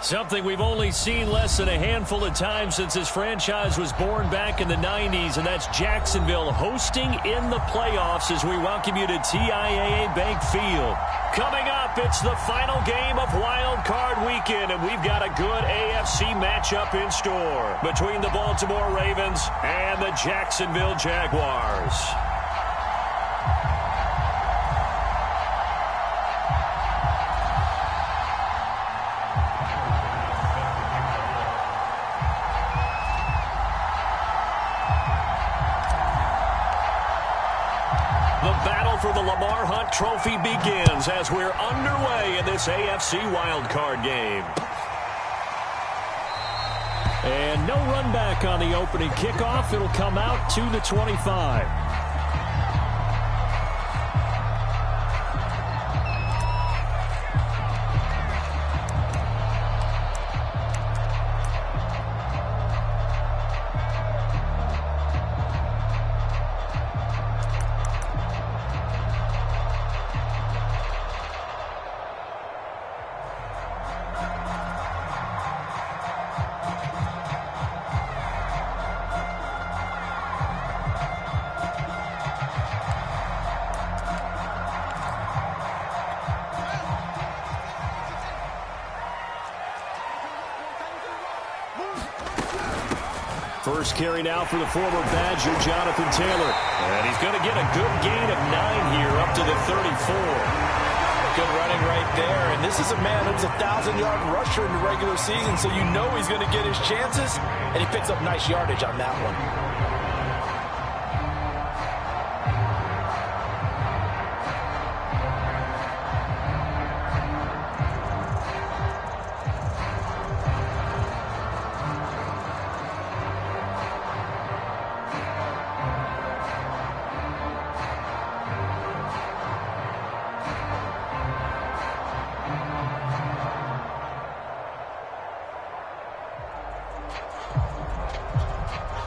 Something we've only seen less than a handful of times since this franchise was born back in the 90s, and that's Jacksonville hosting in the playoffs as we welcome you to TIAA Bank Field. Coming up, it's the final game of Wild Card Weekend, and we've got a good AFC matchup in store between the Baltimore Ravens and the Jacksonville Jaguars. For the Lamar Hunt Trophy begins as we're underway in this AFC wildcard game. And no run back on the opening kickoff. It'll come out to the 25. First carry now for the former Badger, Jonathan Taylor. And he's going to get a good gain of 9 here up to the 34. Good running right there. And this is a man who's a 1,000-yard rusher in the regular season, so you know he's going to get his chances. And he picks up nice yardage on that one.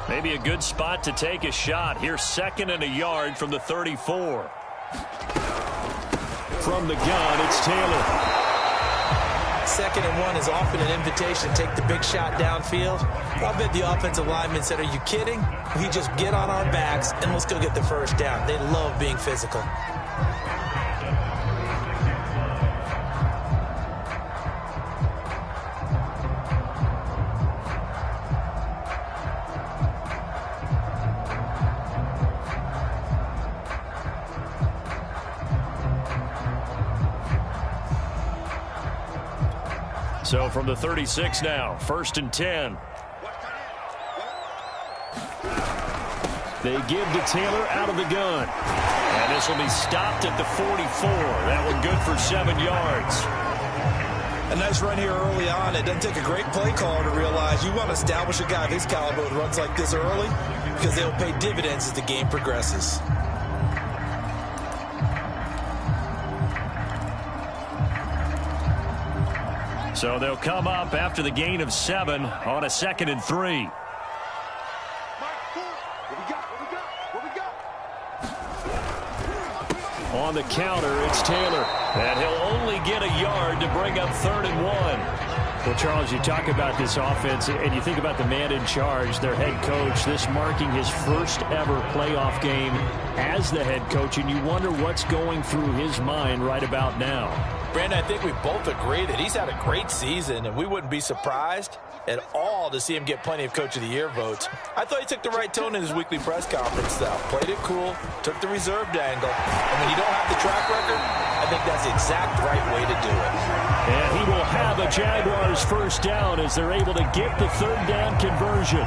Maybe a good spot to take a shot. Here's 2nd and a yard from the 34. From the gun, it's Taylor. 2nd and 1 is often an invitation to take the big shot downfield. I bet the offensive lineman said, are you kidding? We just get on our backs and let's go get the first down. They love being physical. So from the 36 now, 1st and 10. They give to Taylor out of the gun. And this will be stopped at the 44. That one good for 7 yards. A nice run here early on. It doesn't take a great play caller to realize you want to establish a guy of his caliber who runs like this early because they'll pay dividends as the game progresses. So they'll come up after the gain of 7 on a 2nd and 3. On the counter, it's Taylor. And he'll only get a yard to bring up 3rd and 1. Well, Charles, you talk about this offense, and you think about the man in charge, their head coach, this marking his first ever playoff game as the head coach, and you wonder what's going through his mind right about now. Brandon, I think we both agree that he's had a great season, and we wouldn't be surprised at all to see him get plenty of Coach of the Year votes. I thought he took the right tone in his weekly press conference, though. Played it cool, took the reserved angle, and when you don't have the track record, I think that's the exact right way to do it. And he will have a Jaguars first down as they're able to get the 3rd down conversion.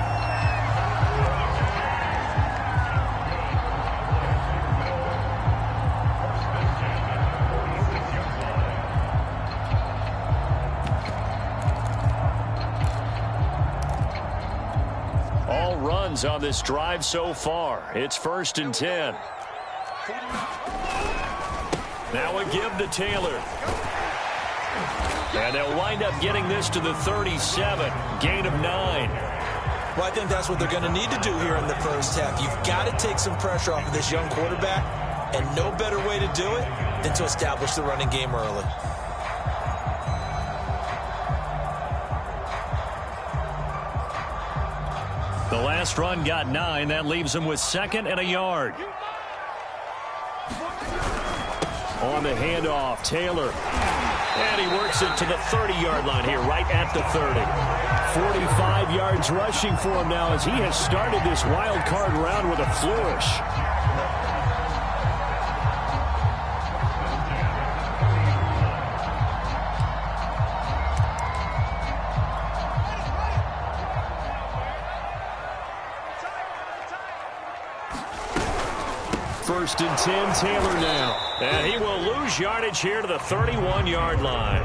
All runs on this drive so far. It's 1st and 10. Now a give to Taylor. And they'll wind up getting this to the 37. Gain of 9. Well, I think that's what they're going to need to do here in the first half. You've got to take some pressure off of this young quarterback, and no better way to do it than to establish the running game early. The last run got 9. That leaves him with 2nd and a yard. On the handoff, Taylor. And he works it to the 30-yard line here, right at the 30. 45 yards rushing for him now as he has started this wild card round with a flourish. First and 10, Taylor now. And he will lose yardage here to the 31-yard line.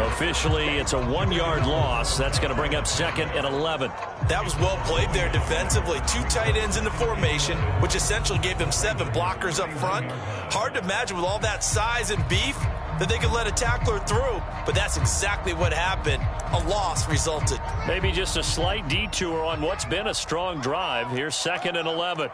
Officially, it's a 1-yard loss. That's going to bring up 2nd and 11. That was well played there defensively. 2 tight ends in the formation, which essentially gave them 7 blockers up front. Hard to imagine with all that size and beef that they could let a tackler through, but that's exactly what happened. A loss resulted. Maybe just a slight detour on what's been a strong drive. Here's 2nd and 11.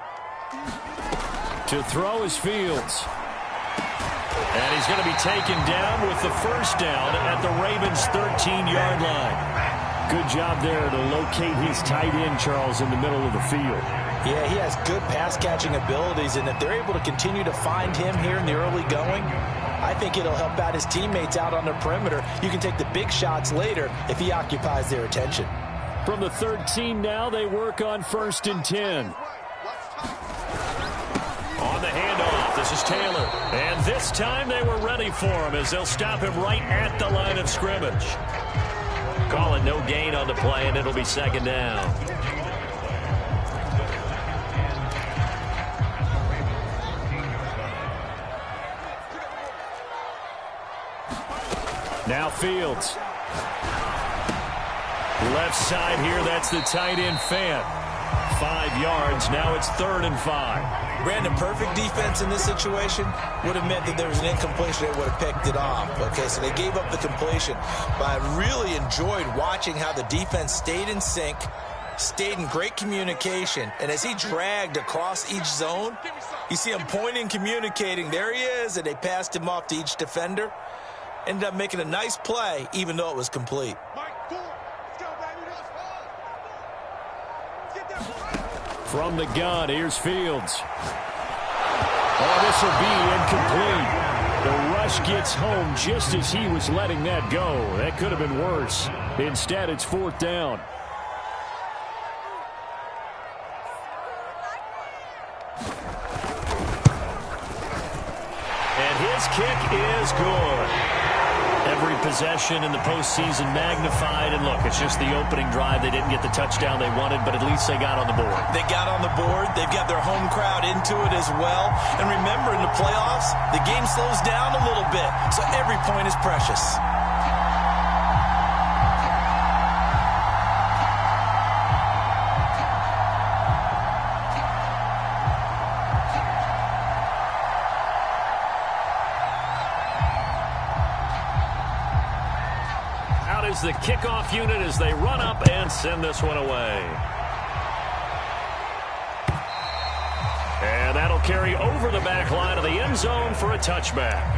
To throw is Fields. And he's going to be taken down with the first down at the Ravens' 13-yard line. Good job there to locate his tight end, Charles, in the middle of the field. Yeah, he has good pass-catching abilities, and if they're able to continue to find him here in the early going, I think it'll help out his teammates out on the perimeter. You can take the big shots later if he occupies their attention. From the 13 now, they work on 1st and 10. On the handoff, this is Taylor. And this time they were ready for him as they'll stop him right at the line of scrimmage. Call it no gain on the play, and it'll be 2nd down. Now Fields. Left side here, that's the tight end Fant. 5 yards, now it's 3rd and 5. Brandon, perfect defense in this situation would have meant that there was an incompletion that would have picked it off. Okay, so they gave up the completion. But I really enjoyed watching how the defense stayed in sync, stayed in great communication, and as he dragged across each zone, you see him pointing, communicating. There he is, and they passed him off to each defender. Ended up making a nice play, even though it was complete. From the gun, here's Fields. Oh, this will be incomplete. The rush gets home just as he was letting that go. That could have been worse. Instead, it's 4th down. And his kick is good. Every possession in the postseason magnified. And look, it's just the opening drive. They didn't get the touchdown they wanted, but at least they got on the board. They got on the board. They've got their home crowd into it as well. And remember, in the playoffs, the game slows down a little bit, so every point is precious. Is the kickoff unit as they run up and send this one away. And that'll carry over the back line of the end zone for a touchback.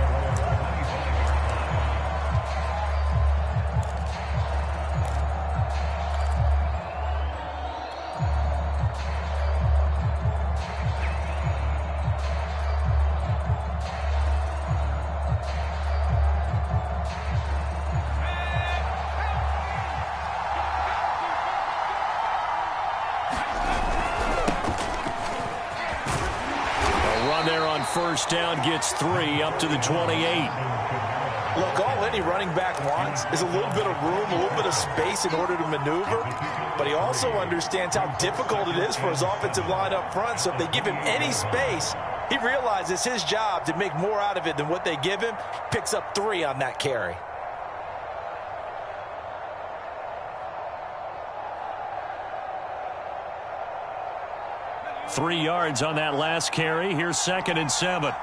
First down gets 3 up to the 28. Look, all any running back wants is a little bit of room, a little bit of space in order to maneuver. But he also understands how difficult it is for his offensive line up front. So if they give him any space, he realizes his job to make more out of it than what they give him. Picks up 3 on that carry. Three yards on that last carry. Here's 2nd and 7.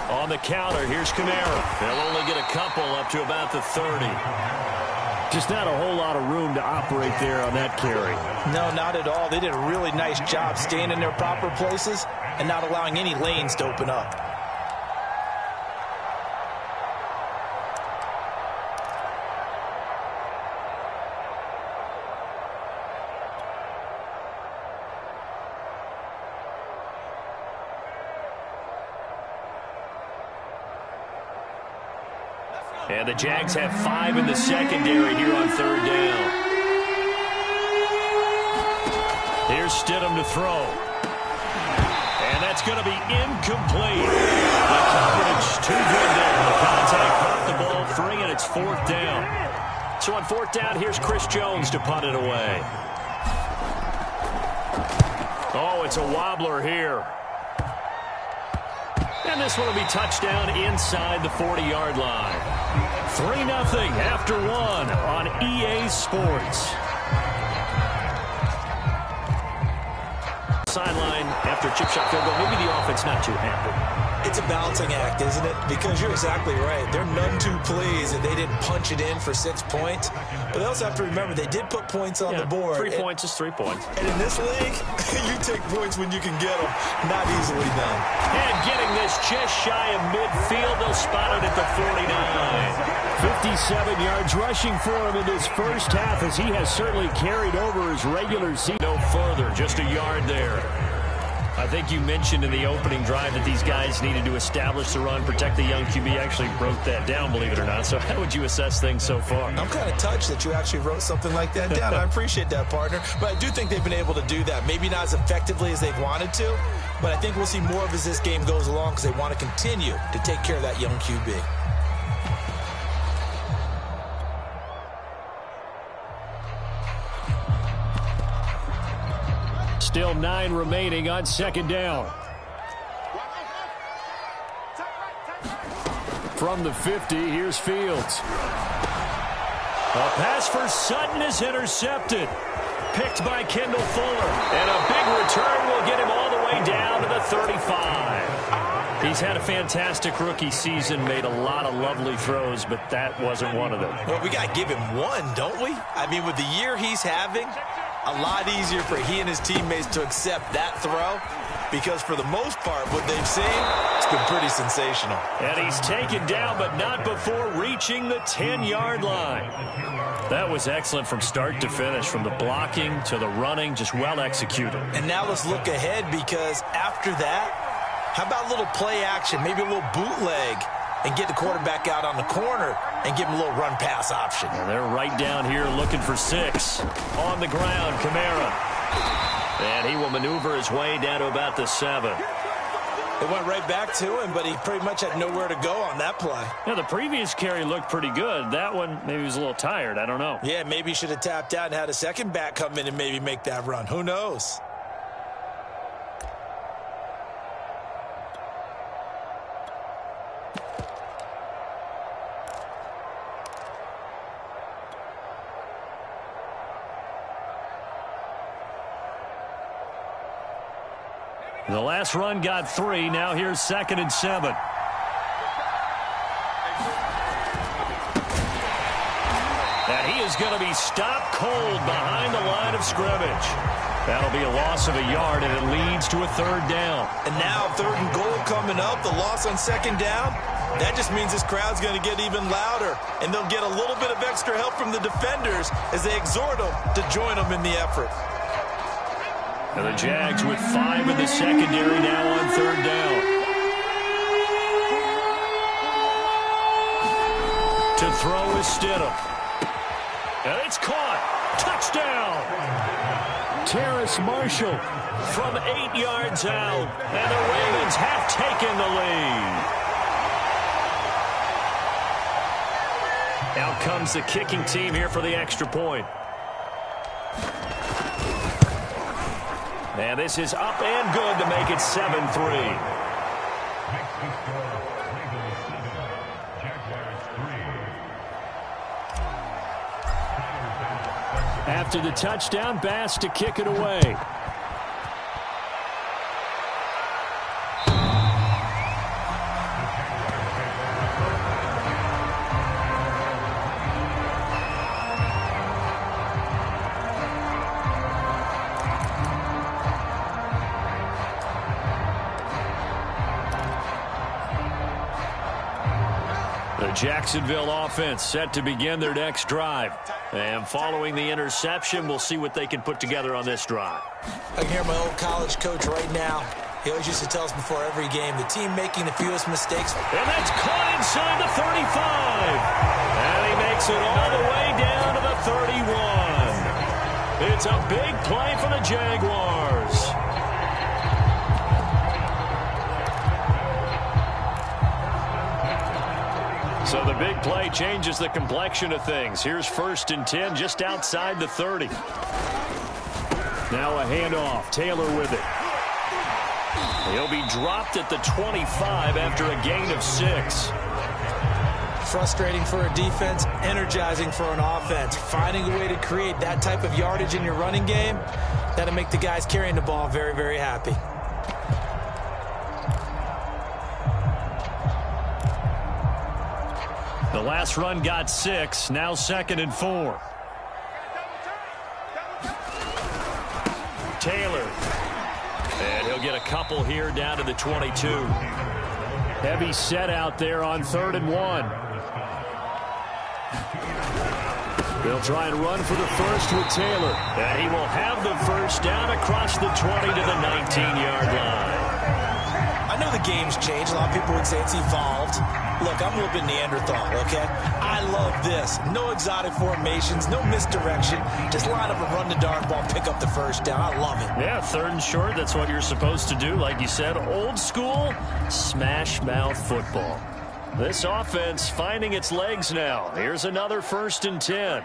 On the counter, here's Kamara. They'll only get a couple up to about the 30. Just not a whole lot of room to operate there on that carry. No, not at all. They did a really nice job staying in their proper places and not allowing any lanes to open up. And the Jags have 5 in the secondary here on 3rd down. Here's Stidham to throw. And that's going to be incomplete. The coverage too good there. The contact caught the ball free, and it's 4th down. So on 4th down, here's Chris Jones to punt it away. Oh, it's a wobbler here. And this one will be touchdown inside the 40-yard line. 3-0 after 1 on EA Sports. Sideline after a chip shot field goal. Maybe the offense not too happy. It's a balancing act, isn't it? Because you're exactly right. They're none too pleased that they didn't punch it in for 6 points. But they also have to remember they did put points on the board. 3 points is 3 points. And in this league, you take points when you can get them. Not easily done. And getting this just shy of midfield. They'll spot it at the 49. 57 yards rushing for him in this first half, as he has certainly carried over his regular season. No further, just a yard there. I think you mentioned in the opening drive that these guys needed to establish the run, protect the young QB. Actually wrote that down, believe it or not. So how would you assess things so far? I'm kind of touched that you actually wrote something like that down. I appreciate that, partner. But I do think they've been able to do that. Maybe not as effectively as they've wanted to, but I think we'll see more of as this game goes along because they want to continue to take care of that young QB. Still 9 remaining on 2nd down. From the 50, here's Fields. A pass for Sutton is intercepted. Picked by Kendall Fuller. And a big return will get him all the way down to the 35. He's had a fantastic rookie season, made a lot of lovely throws, but that wasn't one of them. Well, we got to give him one, don't we? I mean, with the year he's having, a lot easier for he and his teammates to accept that throw, because for the most part, what they've seen, it's been pretty sensational. And he's taken down, but not before reaching the 10-yard line. That was excellent from start to finish, from the blocking to the running, just well executed. And now let's look ahead, because after that, how about a little play action, maybe a little bootleg, and get the quarterback out on the corner and give him a little run-pass option. And they're right down here looking for 6. On the ground, Kamara. And he will maneuver his way down to about the 7. It went right back to him, but he pretty much had nowhere to go on that play. Yeah, the previous carry looked pretty good. That one, maybe he was a little tired. I don't know. Yeah, maybe he should have tapped out and had a second back come in and maybe make that run. Who knows? The last run got 3. Now here's 2nd and 7. And he is going to be stopped cold behind the line of scrimmage. That'll be a loss of a yard, and it leads to a 3rd down. And now 3rd and goal coming up, the loss on 2nd down. That just means this crowd's going to get even louder, and they'll get a little bit of extra help from the defenders as they exhort them to join them in the effort. And the Jags with 5 in the secondary now on 3rd down. To throw is Stidham. And it's caught. Touchdown. Terrace Marshall from 8 yards out. And the Ravens have taken the lead. Out comes the kicking team here for the extra point. And this is up and good to make it 7-3. After the touchdown, Bass to kick it away. Jacksonville offense set to begin their next drive. And following the interception, we'll see what they can put together on this drive. I can hear my old college coach right now. He always used to tell us before every game, the team making the fewest mistakes. And that's caught inside the 35. play for the Jaguars. So the big play changes the complexion of things. Here's 1st and 10 just outside the 30. Now a handoff. Taylor with it. He'll be dropped at the 25 after a gain of 6. Frustrating for a defense, energizing for an offense. Finding a way to create that type of yardage in your running game, that'll make the guys carrying the ball very, very happy. The last run got 6. Now 2nd and 4. Taylor. And he'll get a couple here down to the 22. Heavy set out there on 3rd and 1. They'll try and run for the first with Taylor. And he will have the first down across the 20 to the 19-yard line. I know the game's changed. A lot of people would say it's evolved. Look, I'm a little bit Neanderthal, okay? I love this. No exotic formations, no misdirection. Just line up and run the darn ball, pick up the first down. I love it. Yeah, 3rd and short, that's what you're supposed to do. Like you said, old school, smash mouth football. This offense finding its legs now. Here's another 1st and 10.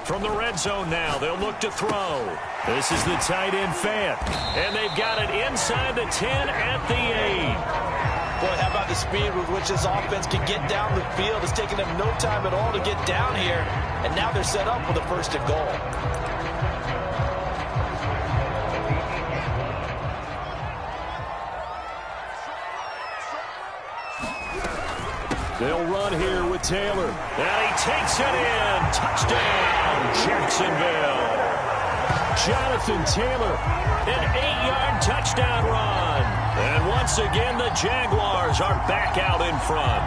From the red zone now, they'll look to throw. This is the tight end fan. And they've got it inside the 10 at the 8. Boy, how about the speed with which this offense can get down the field? It's taken them no time at all to get down here. And now they're set up with a 1st and goal. They'll run here with Taylor. And he takes it in. Touchdown, Jacksonville. Jonathan Taylor, an 8-yard touchdown run. And once again, the Jaguars are back out in front.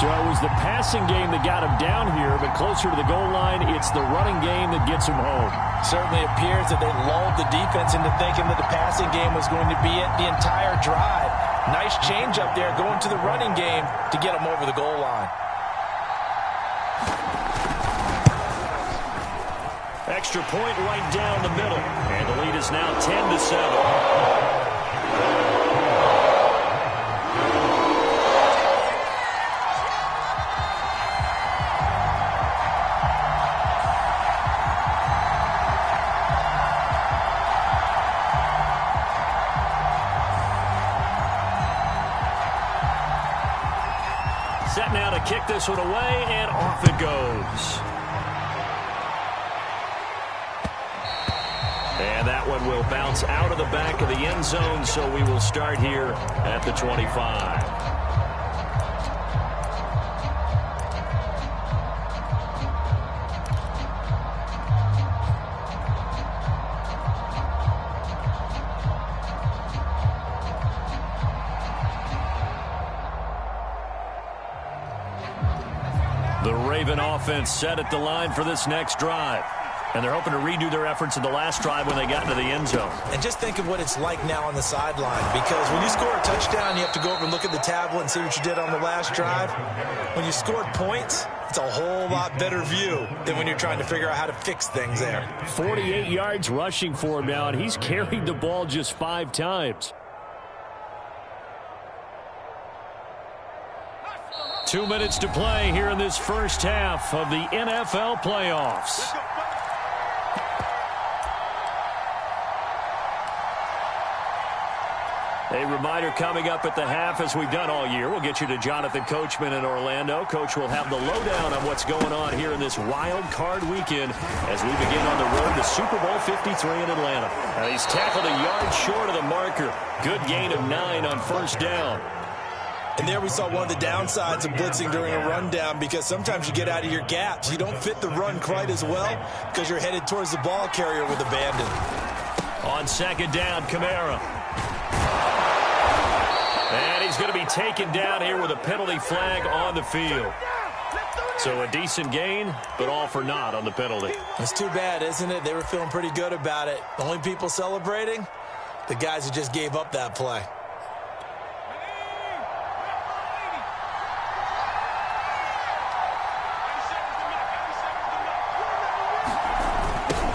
So it was the passing game that got him down here, but closer to the goal line, it's the running game that gets him home. Certainly appears that they lulled the defense into thinking that the passing game was going to be it the entire drive. Nice change up there going to the running game to get them over the goal line. Extra point right down the middle. And the lead is now 10-7. Set now to kick this one away, and off it goes. And that one will bounce out of the back of the end zone, so we will start here at the 25. The Raven offense set at the line for this next drive. And they're hoping to redo their efforts in the last drive when they got into the end zone. And just think of what it's like now on the sideline. Because when you score a touchdown, you have to go over and look at the tablet and see what you did on the last drive. When you scored points, it's a whole lot better view than when you're trying to figure out how to fix things there. 48 yards rushing for him now, and he's carried the ball just 5 times. 2 minutes to play here in this first half of the NFL playoffs. A reminder coming up at the half, as we've done all year. We'll get you to Jonathan Coachman in Orlando. Coach will have the lowdown on what's going on here in this wild card weekend as we begin on the road to Super Bowl 53 in Atlanta. He's tackled a yard short of the marker. Good gain of 9 on first down. And there we saw one of the downsides of blitzing during a rundown, because sometimes you get out of your gaps. You don't fit the run quite as well because you're headed towards the ball carrier with abandon. On second down, Kamara. And he's going to be taken down here with a penalty flag on the field. So a decent gain, but all for naught on the penalty. It's too bad, isn't it? They were feeling pretty good about it. The only people celebrating, the guys who just gave up that play.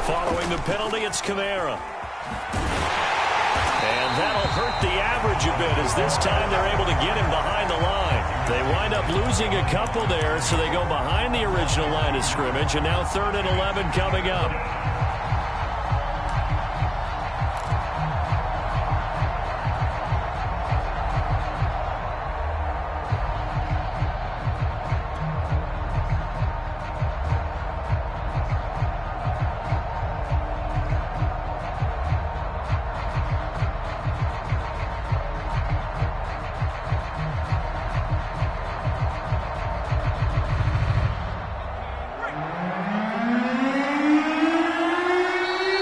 Following the penalty, it's Kamara. And that'll hurt the average a bit as this time they're able to get him behind the line. They wind up losing a couple there, so they go behind the original line of scrimmage, and now 3rd and 11 coming up.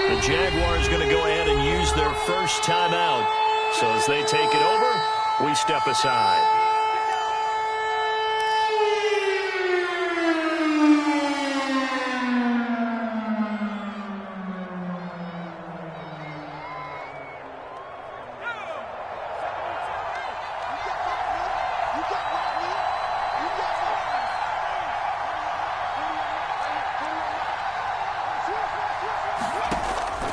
The Jaguars going to go ahead and use their first timeout. So as they take it over, we step aside.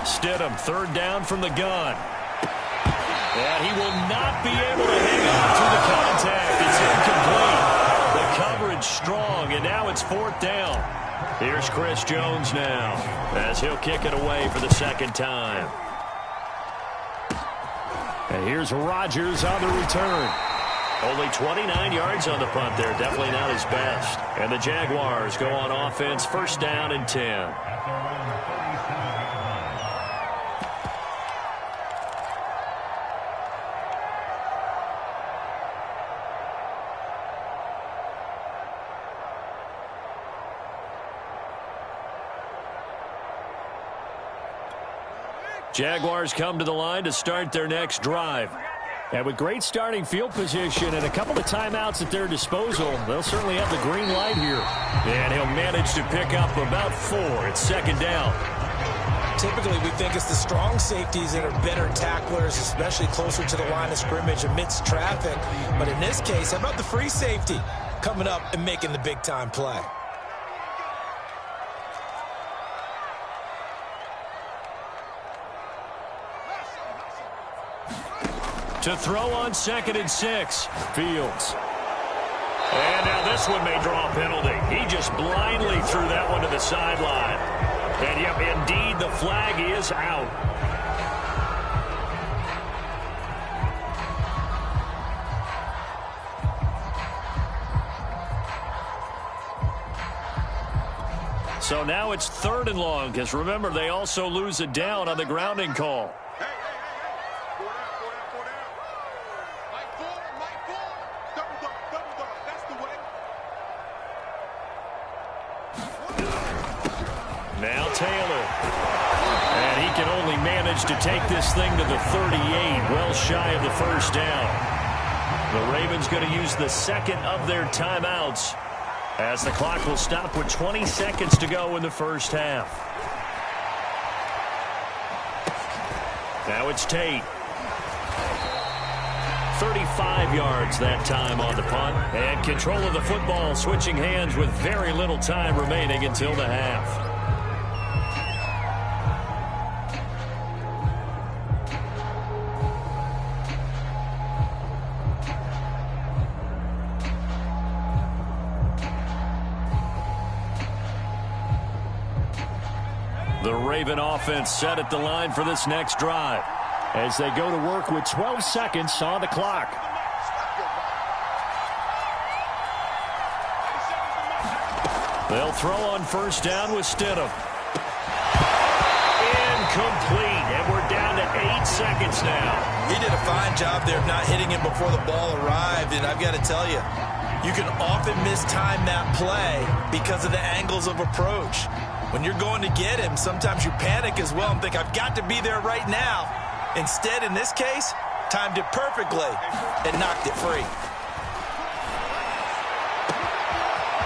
Stidham, 3rd down from the gun. And he will not be able to hang on through the contact. It's incomplete. The coverage strong, and now it's 4th down. Here's Chris Jones now as he'll kick it away for the 2nd time. And here's Rodgers on the return. Only 29 yards on the punt there. Definitely not his best. And the Jaguars go on offense, 1st down and 10. Jaguars come to the line to start their next drive. And with great starting field position and a couple of timeouts at their disposal, they'll certainly have the green light here. And he'll manage to pick up about 4. It's 2nd down. Typically, we think it's the strong safeties that are better tacklers, especially closer to the line of scrimmage amidst traffic. But in this case, how about the free safety coming up and making the big-time play? To throw on 2nd and 6, Fields. And now this one may draw a penalty. He just blindly threw that one to the sideline. And yep, indeed, the flag is out. So now it's 3rd and long, because remember, they also lose a down on the grounding call. Now Taylor. And he can only manage to take this thing to the 38, well shy of the 1st down. The Ravens going to use the 2nd of their timeouts as the clock will stop with 20 seconds to go in the 1st half. Now it's Tate. 35 yards that time on the punt. And control of the football switching hands with very little time remaining until the half. The Raven offense set at the line for this next drive as they go to work with 12 seconds on the clock. They'll throw on 1st down with Stidham. Incomplete, and we're down to 8 seconds now. He did a fine job there of not hitting him before the ball arrived, and I've got to tell you, you can often mistime that play because of the angles of approach. When you're going to get him, sometimes you panic as well and think, I've got to be there right now. Instead, in this case, timed it perfectly and knocked it free.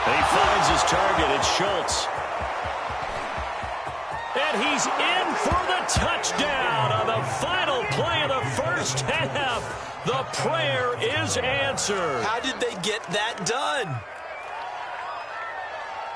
They He finds his target. It's Schultz. And he's in for the touchdown on the final play of the first half. The prayer is answered. How did they get that done?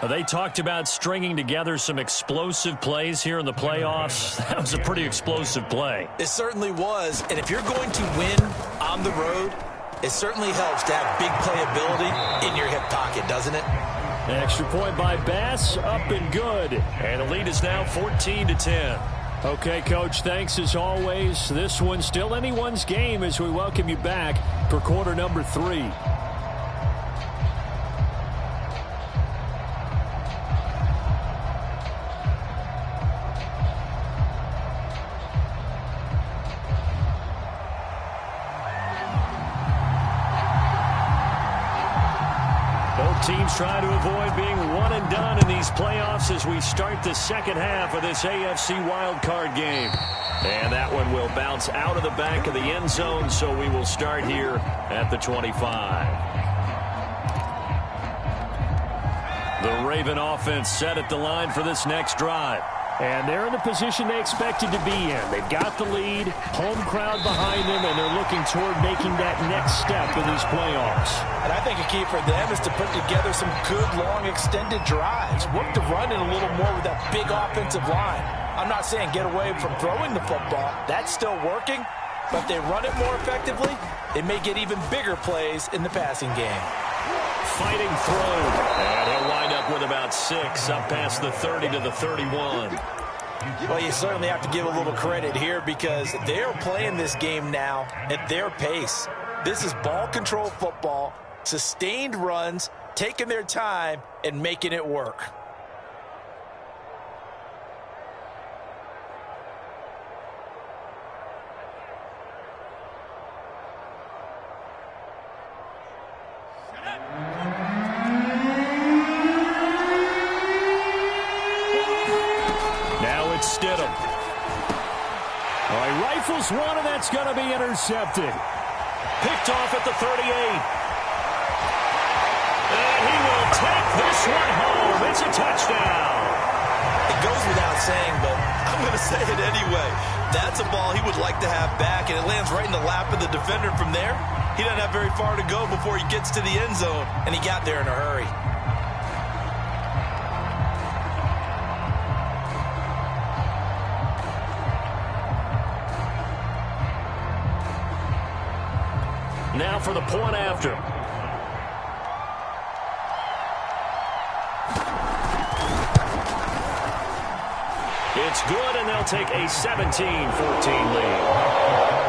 They talked about stringing together some explosive plays here in the playoffs. That was a pretty explosive play. It certainly was. And if you're going to win on the road, it certainly helps to have big playability in your hip pocket, doesn't it? An extra point by Bass, up and good. And the lead is now 14-10. Okay, Coach, thanks as always. This one's still anyone's game as we welcome you back for quarter number 3. Teams trying to avoid being one and done in these playoffs as we start the second half of this AFC wildcard game. And that one will bounce out of the back of the end zone, so we will start here at the 25. The Raven offense set at the line for this next drive. And they're in the position they expected to be in. They've got the lead, home crowd behind them, and they're looking toward making that next step in these playoffs. And I think a key for them is to put together some good, long, extended drives. Work the run in a little more with that big offensive line. I'm not saying get away from throwing the football. That's still working. But if they run it more effectively, they may get even bigger plays in the passing game. Fighting throw. And he'll wind up with about 6 up past the 30 to the 31. Well, you certainly have to give a little credit here because they're playing this game now at their pace. This is ball control football, sustained runs, taking their time, and making it work. Rifles one, and that's going to be intercepted. Picked off at the 38. And he will take this one home. It's a touchdown. It goes without saying, but I'm going to say it anyway. That's a ball he would like to have back, and it lands right in the lap of the defender from there. He doesn't have very far to go before he gets to the end zone, and he got there in a hurry. Now for the point after. It's good, and they'll take a 17-14 lead.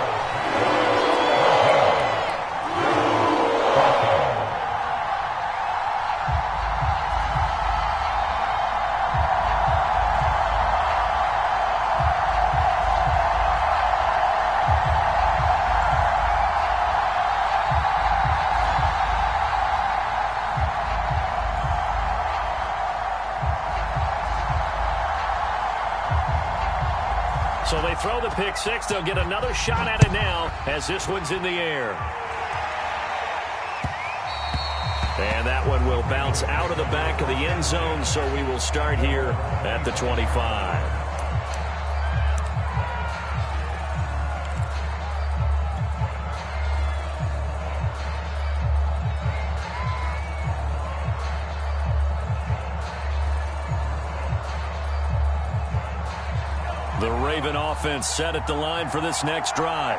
So they throw the pick six. They'll get another shot at it now as this one's in the air. And that one will bounce out of the back of the end zone, so we will start here at the 25. The Raven offense set at the line for this next drive.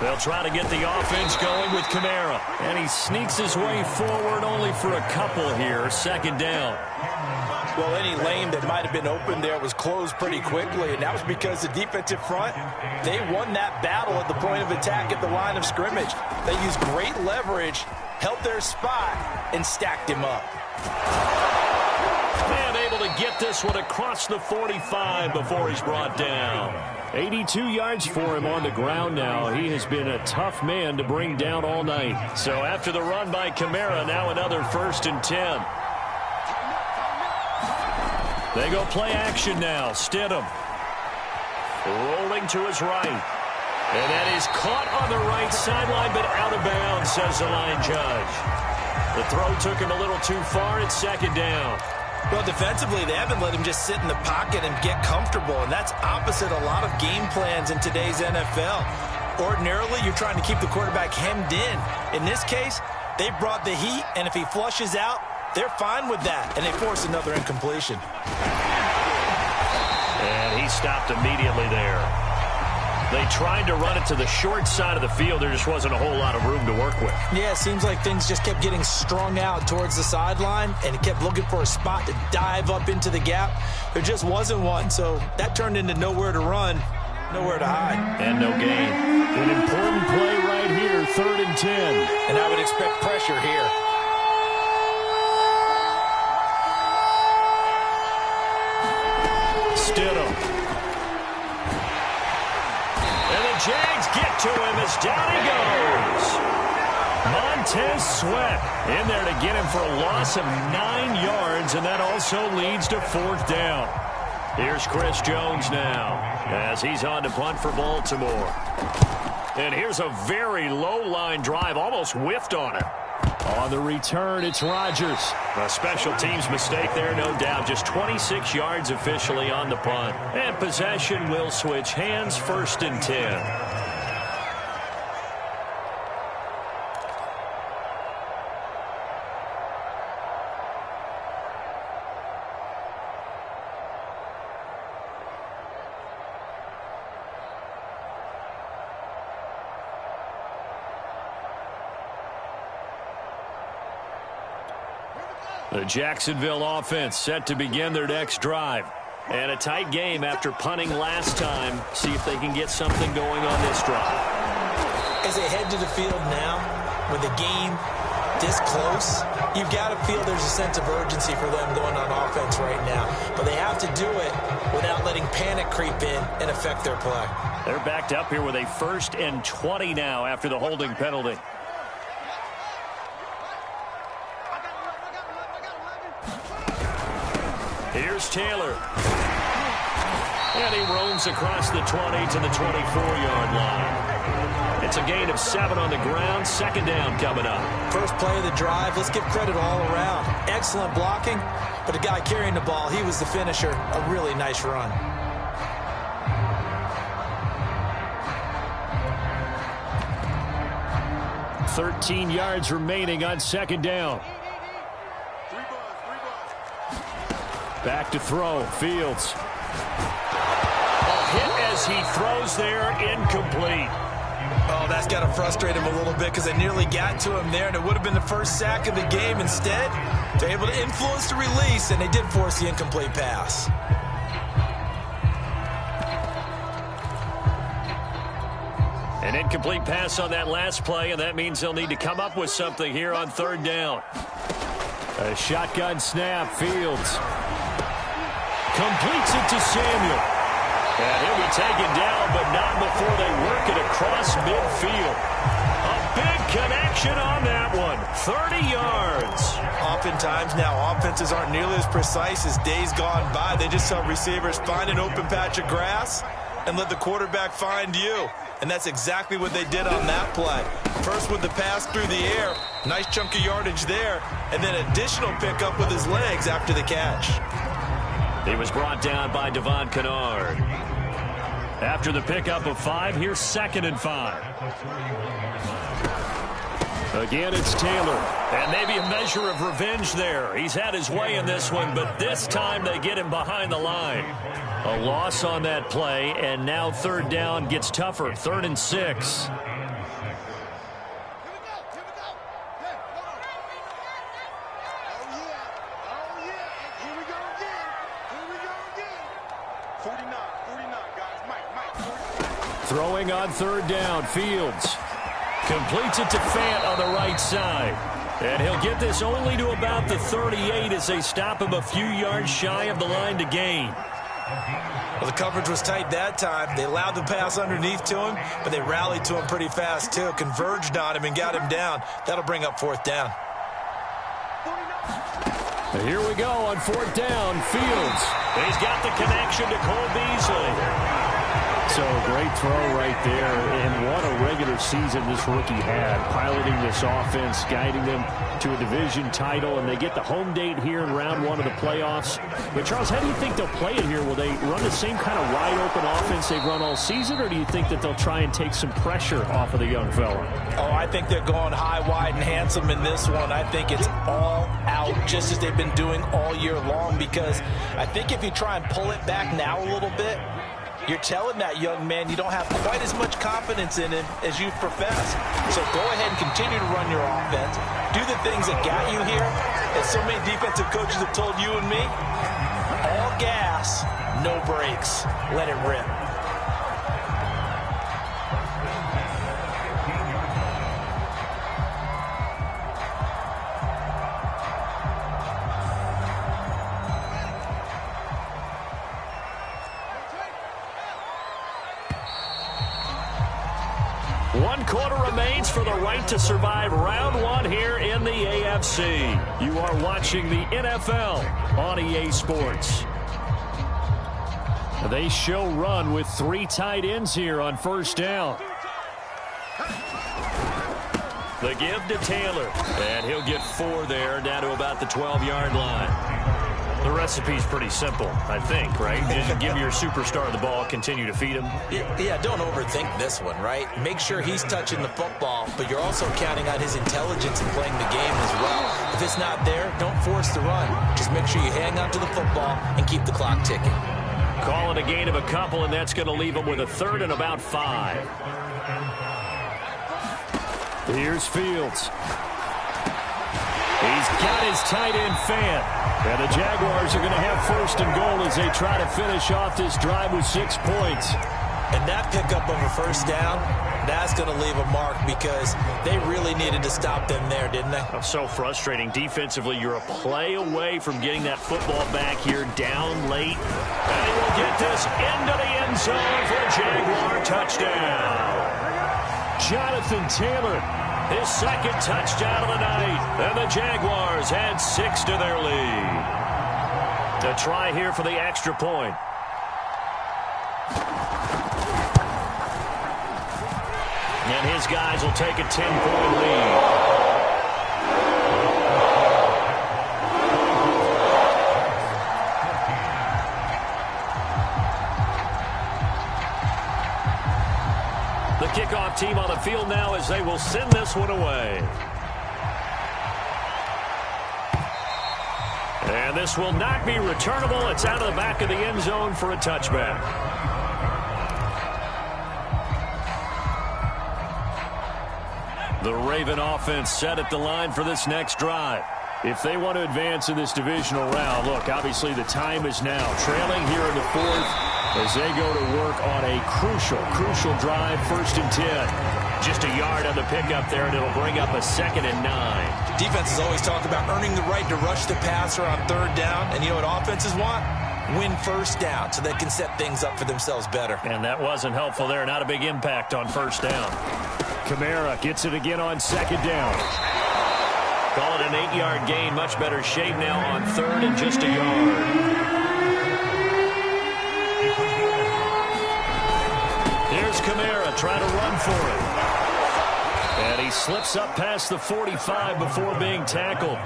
They'll try to get the offense going with Kamara. And he sneaks his way forward only for a couple here. Second down. Well, any lane that might have been open there was closed pretty quickly, and that was because the defensive front, they won that battle at the point of attack at the line of scrimmage. They used great leverage, held their spot, and stacked him up. And able to get this one across the 45 before he's brought down. 82 yards for him on the ground now. He has been a tough man to bring down all night. So after the run by Kamara, now another 1st and 10. They go play action now. Stidham rolling to his right. And that is caught on the right sideline, but out of bounds, says the line judge. The throw took him a little too far. It's second down. Well, defensively, they haven't let him just sit in the pocket and get comfortable, and that's opposite a lot of game plans in today's NFL. Ordinarily, you're trying to keep the quarterback hemmed in. In this case, they brought the heat, and if he flushes out, they're fine with that, and they force another incompletion. And he stopped immediately there. They tried to run it to the short side of the field. There just wasn't a whole lot of room to work with. Yeah, it seems like things just kept getting strung out towards the sideline, and he kept looking for a spot to dive up into the gap. There just wasn't one, so that turned into nowhere to run, nowhere to hide. And no gain. An important play right here, 3rd and 10. And I would expect pressure here. Stidham. And the Jags get to him as down he goes. Montez Sweat in there to get him for a loss of 9 yards, and that also leads to 4th down. Here's Chris Jones now as he's on to punt for Baltimore. And here's a very low-line drive, almost whiffed on it. On the return, it's Rodgers. A special teams mistake there, no doubt. Just 26 yards officially on the punt. And possession will switch hands, 1st and 10. The Jacksonville offense set to begin their next drive. And a tight game after punting last time. See if they can get something going on this drive. As they head to the field now, with the game this close, you've got to feel there's a sense of urgency for them going on offense right now. But they have to do it without letting panic creep in and affect their play. They're backed up here with a 1st and 20 now after the holding penalty. Here's Taylor. And he roams across the 20 to the 24-yard line. It's a gain of 7 on the ground. 2nd down coming up. First play of the drive. Let's give credit all around. Excellent blocking, but the guy carrying the ball, he was the finisher. A really nice run. $13 yards remaining on 2nd down. Back to throw. Fields. A hit as he throws there. Incomplete. Oh, that's got to frustrate him a little bit because they nearly got to him there, and it would have been the first sack of the game. Instead, they're able to influence the release, and they did force the incomplete pass. An incomplete pass on that last play, and that means they'll need to come up with something here on 3rd down. A shotgun snap. Fields completes it to Samuel. And he'll be taken down, but not before they work it across midfield. A big connection on that one. 30 yards. Oftentimes now, offenses aren't nearly as precise as days gone by. They just tell receivers, find an open patch of grass and let the quarterback find you. And that's exactly what they did on that play. First with the pass through the air. Nice chunk of yardage there. And then additional pickup with his legs after the catch. He was brought down by Devon Kennard. After the pickup of 5, here's 2nd and 5. Again, it's Taylor. And maybe a measure of revenge there. He's had his way in this one, but this time they get him behind the line. A loss on that play, and now 3rd down gets tougher. 3rd and 6. Throwing on 3rd down, Fields completes it to Fant on the right side. And he'll get this only to about the 38 as they stop him a few yards shy of the line to gain. Well, the coverage was tight that time. They allowed the pass underneath to him, but they rallied to him pretty fast, too. Converged on him and got him down. That'll bring up 4th down. And here we go on 4th down. Fields. He's got the connection to Cole Beasley. So great throw right there, and what a regular season this rookie had, piloting this offense, guiding them to a division title, and they get the home date here in round 1 of the playoffs. But Charles, how do you think they'll play it here? Will they run the same kind of wide-open offense they've run all season, or do you think that they'll try and take some pressure off of the young fella? Oh, I think they're going high, wide, and handsome in this one. I think it's all out, just as they've been doing all year long, because I think if you try and pull it back now a little bit, you're telling that young man you don't have quite as much confidence in him as you profess. So go ahead and continue to run your offense. Do the things that got you here. As so many defensive coaches have told you and me, all gas, no brakes. Let it rip. One quarter remains for the right to survive round 1 here in the AFC. You are watching the NFL on EA Sports. They show run with 3 tight ends here on first down. The give to Taylor, and he'll get 4 there, down to about the 12-yard line. The recipe's pretty simple, I think, right? Just give your superstar the ball, continue to feed him. Yeah, don't overthink this one, right? Make sure he's touching the football, but you're also counting on his intelligence in playing the game as well. If it's not there, don't force the run. Just make sure you hang on to the football and keep the clock ticking. Call it a gain of a couple, and that's going to leave him with a 3rd and about 5. Here's Fields. He's got his tight end fan. And the Jaguars are going to have 1st and goal as they try to finish off this drive with 6 points. And that pickup of a 1st down, that's going to leave a mark because they really needed to stop them there, didn't they? So frustrating. Defensively, you're a play away from getting that football back here down late. And he will get this into the end zone for a Jaguar touchdown. Jonathan Taylor, his 2nd touchdown of the night. And the Jaguars add 6 to their lead. A try here for the extra point. And his guys will take a 10-point lead. The kickoff team on the field now as they will send this one away. And this will not be returnable. It's out of the back of the end zone for a touchback. The Raven offense set at the line for this next drive. If they want to advance in this divisional round, look, obviously the time is now. Trailing here in the 4th as they go to work on a crucial drive, 1st and 10. Just a yard on the pickup there, and it'll bring up a 2nd and 9. Defenses always talk about earning the right to rush the passer on 3rd down. And you know what offenses want? Win 1st down so they can set things up for themselves better. And that wasn't helpful there. Not a big impact on 1st down. Kamara gets it again on 2nd down. Call it an 8-yard gain. Much better shape now on 3rd and just a yard. Here's Kamara trying to run for it. And he slips up past the 45 before being tackled.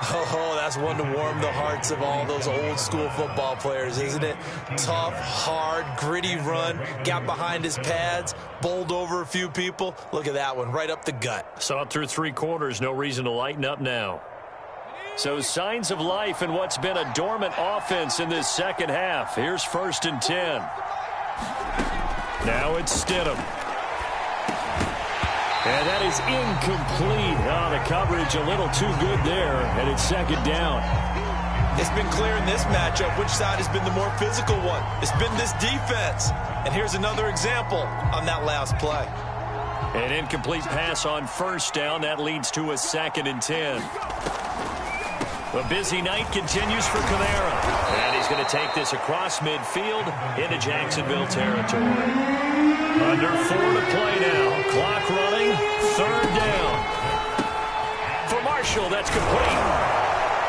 Oh, that's one to warm the hearts of all those old school football players, isn't it? Tough, hard, gritty run. Got behind his pads, bowled over a few people. Look at that one, right up the gut. Saw it through 3 quarters. No reason to lighten up now. So signs of life in what's been a dormant offense in this 2nd half. Here's 1st and 10. Now it's Stidham. And that is incomplete. Oh, the coverage a little too good there, and it's 2nd down. It's been clear in this matchup which side has been the more physical one. It's been this defense. And here's another example on that last play. An incomplete pass on 1st down. That leads to a 2nd and 10. A busy night continues for Kamara. And he's going to take this across midfield into Jacksonville territory. Under 4 to play now. Clock running. 3rd down. For Marshall, that's complete.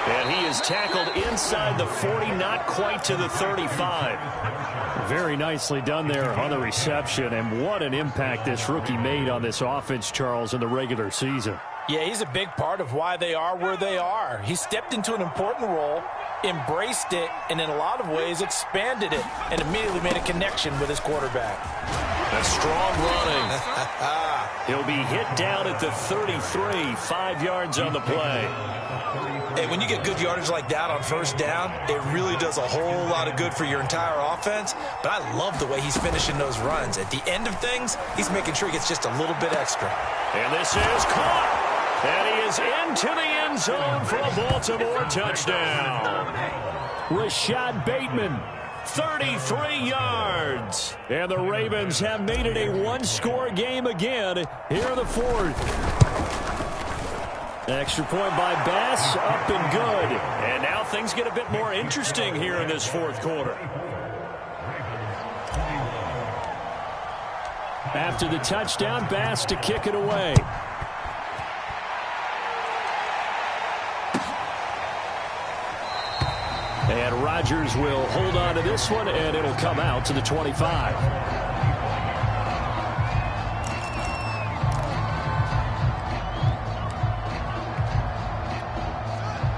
And he is tackled inside the 40, not quite to the 35. Very nicely done there on the reception, and what an impact this rookie made on this offense, Charles, in the regular season. Yeah, he's a big part of why they are where they are. He stepped into an important role, embraced it, and in a lot of ways expanded it, and immediately made a connection with his quarterback. A strong running. He'll be hit down at the 33, 5 yards on the play. Hey, when you get good yardage like that on first down, it really does a whole lot of good for your entire offense. But I love the way he's finishing those runs. At the end of things, he's making sure he gets just a little bit extra. And this is caught. And he is into the end zone for a Baltimore touchdown. Rashad Bateman, 33 yards. And the Ravens have made it a one-score game again here in the fourth. Extra point by Bass, up and good. And now things get a bit more interesting here in this fourth quarter. After the touchdown, Bass to kick it away. And Rodgers will hold on to this one, and it'll come out to the 25.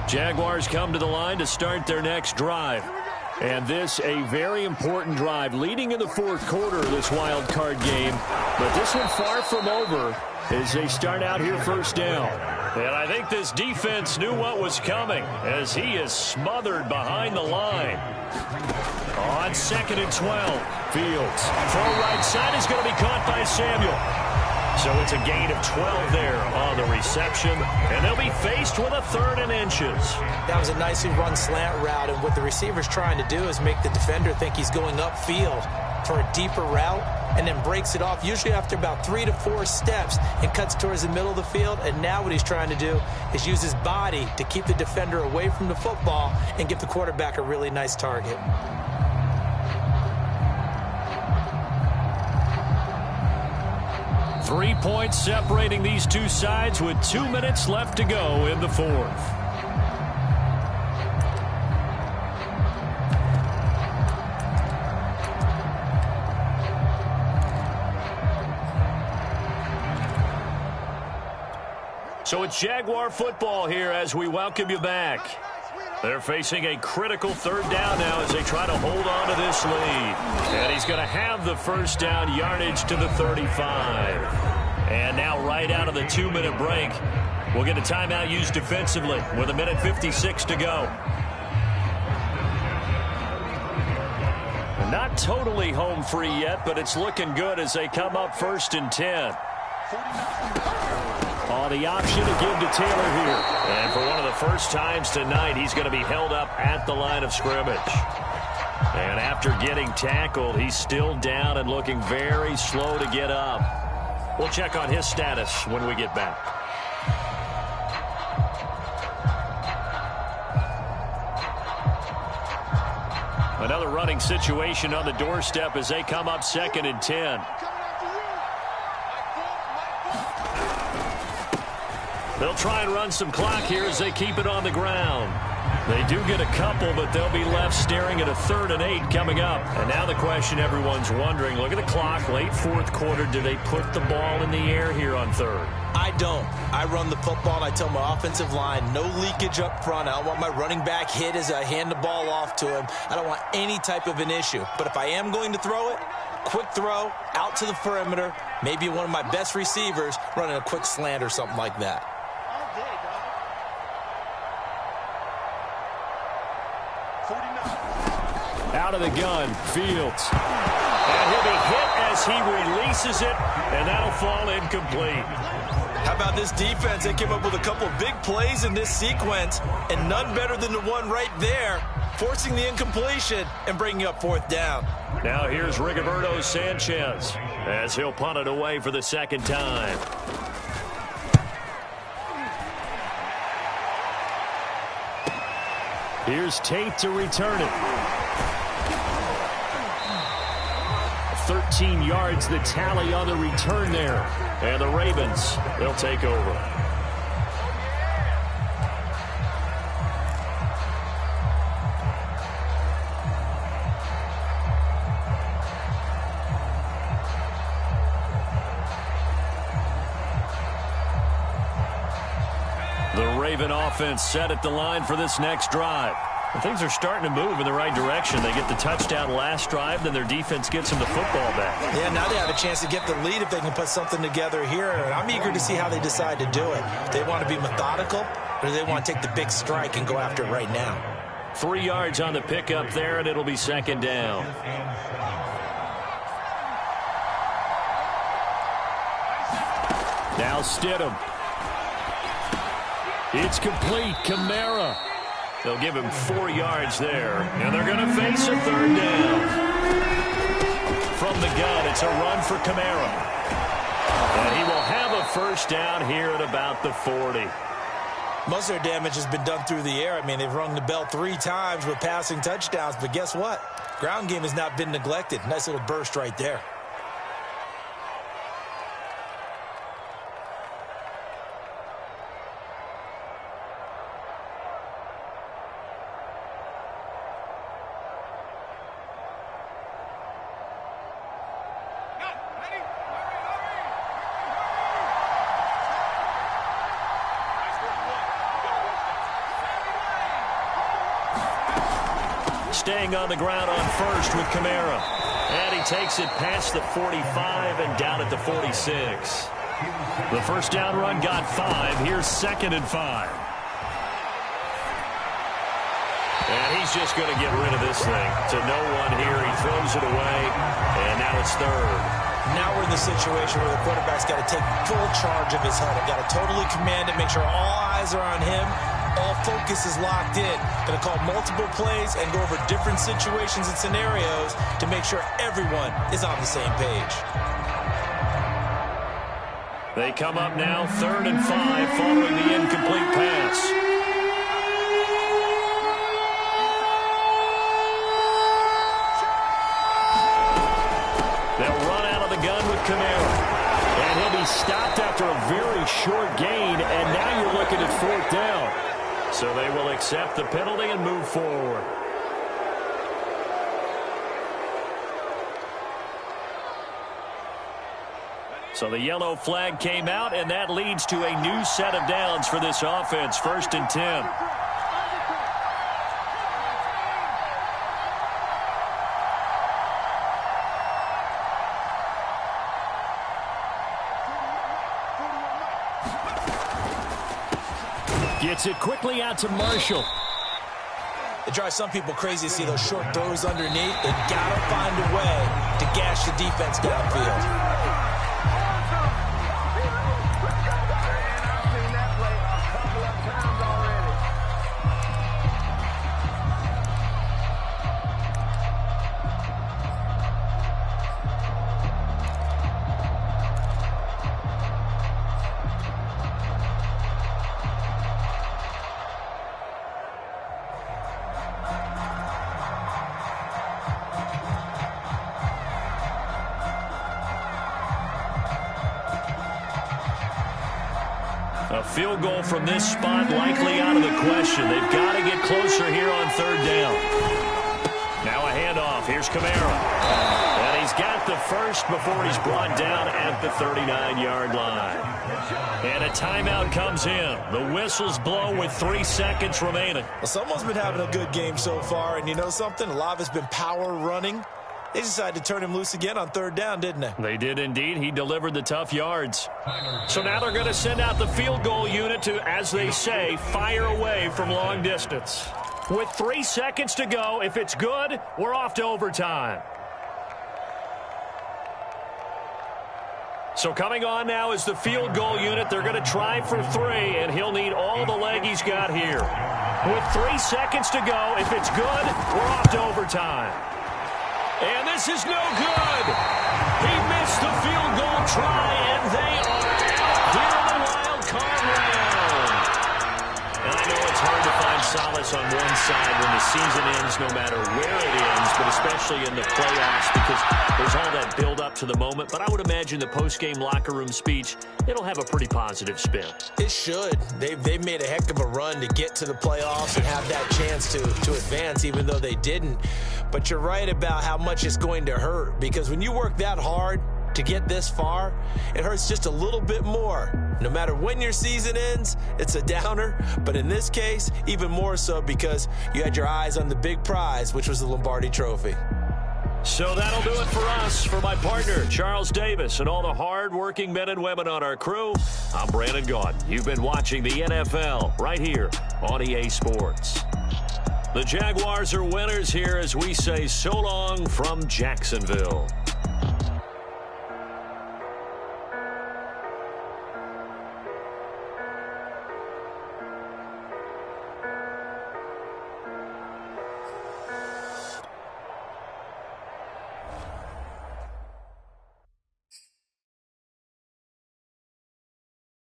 Jaguars come to the line to start their next drive. And this a very important drive leading in the fourth quarter of this wild card game. But this one far from over as they start out here first down. And I think this defense knew what was coming as he is smothered behind the line. On 2nd and 12, Fields. Full right side is going to be caught by Samuel. So it's a gain of 12 there on the reception, and they'll be faced with a 3rd and inches. That was a nicely run slant route, and what the receiver's trying to do is make the defender think he's going upfield for a deeper route, and then breaks it off, usually after about 3 to 4 steps, and cuts towards the middle of the field. And now what he's trying to do is use his body to keep the defender away from the football and give the quarterback a really nice target. Three points separating these two sides with 2 minutes left to go in the fourth. So it's Jaguar football here as we welcome you back. They're facing a critical 3rd down now as they try to hold on to this lead. And he's going to have the first down yardage to the 35. And now right out of the 2-minute break, we'll get a timeout used defensively with 1:56 to go. Not totally home free yet, but it's looking good as they come up 1st and 10. The option to give to Taylor here. And for one of the first times tonight, he's going to be held up at the line of scrimmage. And after getting tackled, he's still down and looking very slow to get up. We'll check on his status when we get back. Another running situation on the doorstep as they come up 2nd and 10. They'll try and run some clock here as they keep it on the ground. They do get a couple, but they'll be left staring at a 3rd and 8 coming up. And now the question everyone's wondering, look at the clock, late fourth quarter, do they put the ball in the air here on 3rd? I don't. I run the football, and I tell my offensive line, no leakage up front. I don't want my running back hit as I hand the ball off to him. I don't want any type of an issue. But if I am going to throw it, quick throw, out to the perimeter, maybe one of my best receivers running a quick slant or something like that. Out of the gun, Fields. And he'll be hit as he releases it, and that'll fall incomplete. How about this defense? They came up with a couple of big plays in this sequence, and none better than the one right there, forcing the incompletion and bringing up 4th down. Now here's Rigoberto Sanchez as he'll punt it away for the 2nd time. Here's Tate to return it. 13 yards the tally on the return there. And the Ravens, they'll take over. Raven offense set at the line for this next drive. And things are starting to move in the right direction. They get the touchdown last drive, then their defense gets them the football back. Yeah, now they have a chance to get the lead if they can put something together here. And I'm eager to see how they decide to do it. Do they want to be methodical, or do they want to take the big strike and go after it right now? 3 yards on the pickup there, and it'll be second down. Now Stidham. It's complete. Kamara. They'll give him 4 yards there, and they're going to face a third down. From the gun, it's a run for Kamara. And he will have a first down here at about the 40. Most of their damage has been done through the air. I mean, they've rung the bell 3 times with passing touchdowns, but guess what? Ground game has not been neglected. Nice little burst right there. Staying on the ground on first with Kamara. And he takes it past the 45 and down at the 46. The first down run got 5. Here's 2nd and 5. And he's just going to get rid of this thing to no one here. He throws it away, and now it's 3rd. Now we're in the situation where the quarterback's got to take full charge of his huddle. Got to totally command it, make sure all eyes are on him. All focus is locked in. Going to call multiple plays and go over different situations and scenarios to make sure everyone is on the same page. They come up now 3rd and 5 following the incomplete pass. They'll run out of the gun with Kamara. And he'll be stopped after a very short gain, and now you're looking at 4th down. So they will accept the penalty and move forward. So the yellow flag came out, and that leads to a new set of downs for this offense. 1st and 10. Gets it quickly out to Marshall. It drives some people crazy to see those short throws underneath. They got to find a way to gash the defense downfield. A field goal from this spot likely out of the question. They've got to get closer here on 3rd down. Now a handoff. Here's Kamara. And he's got the first before he's brought down at the 39-yard line. And a timeout comes in. The whistles blow with 3 seconds remaining. Well, someone's been having a good game so far, and you know something? A lot of it's been power running. They decided to turn him loose again on 3rd down, didn't they? They did indeed. He delivered the tough yards. So now they're going to send out the field goal unit to, as they say, fire away from long distance. With 3 seconds to go, if it's good, we're off to overtime. So coming on now is the field goal unit. They're going to try for 3, and he'll need all the leg he's got here. With 3 seconds to go, if it's good, we're off to overtime. And this is no good. He missed the field goal try, and they are out here in the wild card round. And I know it's hard to find solace on one side when the season ends, no matter where it ends, but especially in the playoffs, because there's all that build up to the moment. But I would imagine the post-game locker room speech, it'll have a pretty positive spin. It should. They've made a heck of a run to get to the playoffs and have that chance to advance, even though they didn't. But you're right about how much it's going to hurt, because when you work that hard To get this far, it hurts just a little bit more. No matter when your season ends, it's a downer, but in this case, even more so because you had your eyes on the big prize, which was the Lombardi Trophy. So that'll do it for us. For my partner, Charles Davis, and all the hard-working men and women on our crew, I'm Brandon Gaudin. You've been watching the NFL right here on EA Sports. The Jaguars are winners here as we say so long from Jacksonville.